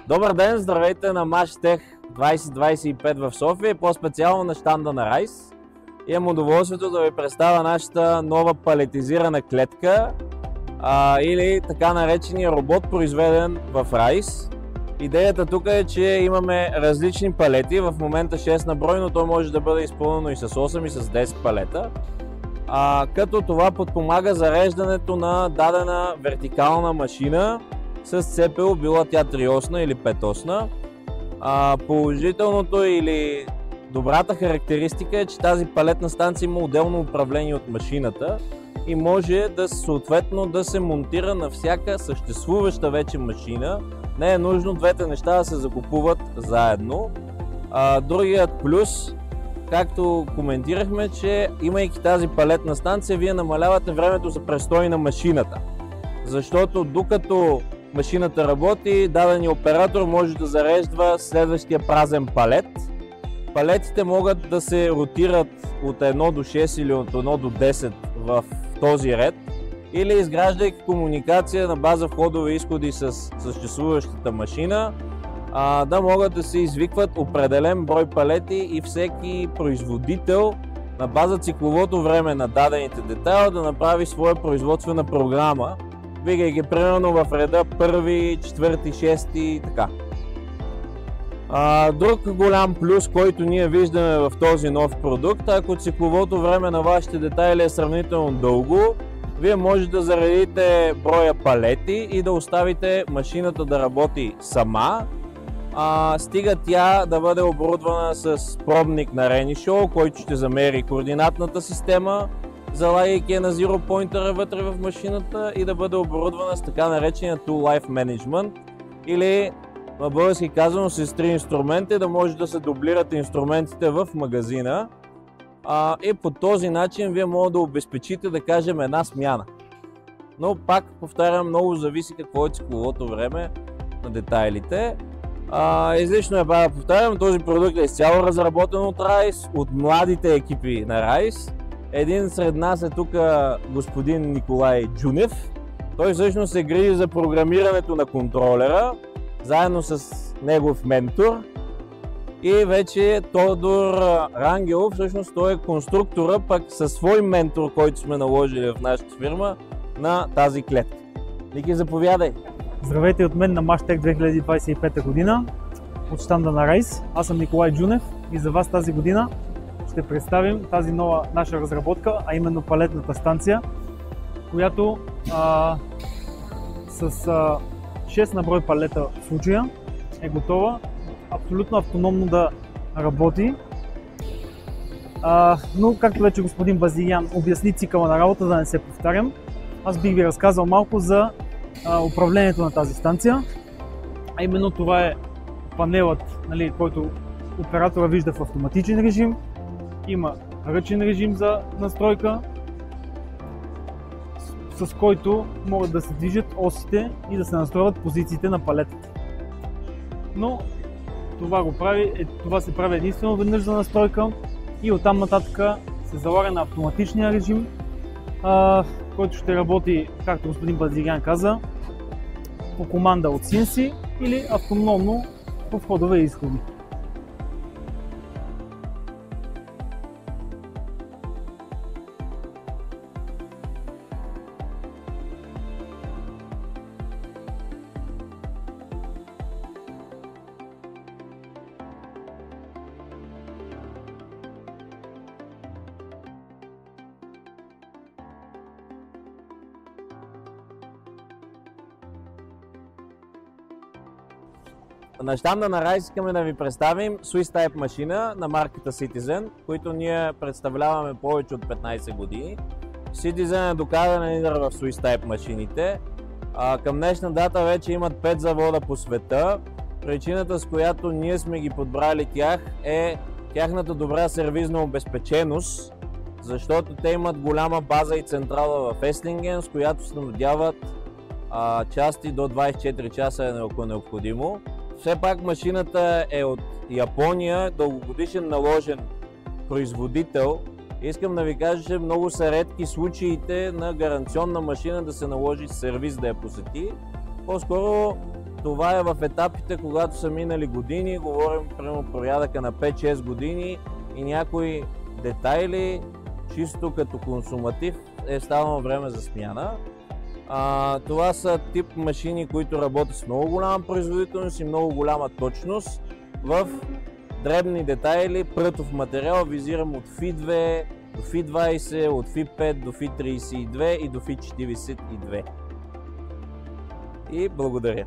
Добър ден, здравейте на Mashtech 2025 в София и по-специално на щанда на Райс. Имам удоволствието да ви представя нашата нова палетизирана клетка или така наречения робот, произведен в Райс. Идеята тук е, че имаме различни палети, в момента 6 на брой, но то може да бъде изпълнено и с 8 и с 10 палета. Като това подпомага зареждането на дадена вертикална машина с CPU, била тя 3-осна или 5-осна. Положителното или добрата характеристика е, че тази палетна станция има отделно управление от машината и може да съответно да се монтира на всяка съществуваща вече машина. Не е нужно двете неща да се закупуват заедно. Другият плюс, както коментирахме, че имайки тази палетна станция, вие намалявате времето за престой на машината. Защото докато машината работи, даденият оператор може да зарежда следващия празен палет. Палетите могат да се ротират от 1 до 6 или от 1 до 10 в този ред, или изграждайки комуникация на база входове и изходи с съществуващата машина, да могат да се извикват определен брой палети и всеки производител на база цикловото време на дадените детайла да направи своя производствена програма, вигайки примерно в реда 1, 4, 6 и така. Друг голям плюс, който ние виждаме в този нов продукт, ако цикловото време на вашите детайли е сравнително дълго, вие може да заредите броя палети и да оставите машината да работи сама, стига тя да бъде оборудвана с пробник на Renishaw, който ще замери координатната система, залагайки я на Zero Pointer вътре в машината, и да бъде оборудвана с така наречения Tool Life Management, или на български казано с 3 инструмента, да може да се дублират инструментите в магазина. И по този начин вие може да обезпечите, да кажем, една смяна. Но пак повтарям, много зависи какво е цикловото време на детайлите. Излишно е да повтарям, този продукт е изцяло разработен от Райс, от младите екипи на Райс. Един сред нас е тук господин Николай Джунев. Той всъщност се грижи за програмирането на контролера, заедно с негов ментор. И вече Тодор Рангелов, всъщност той е конструктора, пък със свой ментор, който сме наложили в нашата фирма, на тази клетка. Ники, заповядай! Здравейте от мен на Mashtech 2025 година, от щанда на Райс. Аз съм Николай Джунев и за вас тази година ще представим тази нова наша разработка, а именно палетната станция, която с 6 на брой палета в случая е готова абсолютно автономно да работи. Но както вече господин Базилиян обясни цикъла на работа, да не се повтарям, аз бих ви разказал малко за управлението на тази станция. А именно това е панелът, който оператора вижда в автоматичен режим. Има ръчен режим за настройка, с който могат да се движат осите и да се настройват позициите на палетата. Но това се прави единствено веднъж за настройка и оттам нататък се залага на автоматичния режим, който ще работи, както господин Базилиян каза, по команда от CNC или автономно по входове и изходи. На щанда на Райс искаме да ви представим Swiss Type машина на марката Citizen, които ние представляваме повече от 15 години. Citizen е доказан лидер в Swiss Type машините. Към днешна дата вече имат 5 завода по света. Причината, с която ние сме ги подбрали тях, е тяхната добра сервизна обезпеченост, защото те имат голяма база и централа в Еслинген, с която снабдяват части до 24 часа, ако е необходимо. Все пак машината е от Япония, дългогодишен наложен производител. Искам да ви кажа, че много са редки случаите на гаранционна машина да се наложи сервиз да я посети. По-скоро това е в етапите, когато са минали години, говорим примерно порядъка на 5-6 години и някои детайли, чисто като консуматив, е станало време за смяна. Това са тип машини, които работят с много голяма производителност и много голяма точност в дребни детайли, прътов материал, визирам от FI2 до FI20, от FI5 до FI32 и до FI42. И благодаря.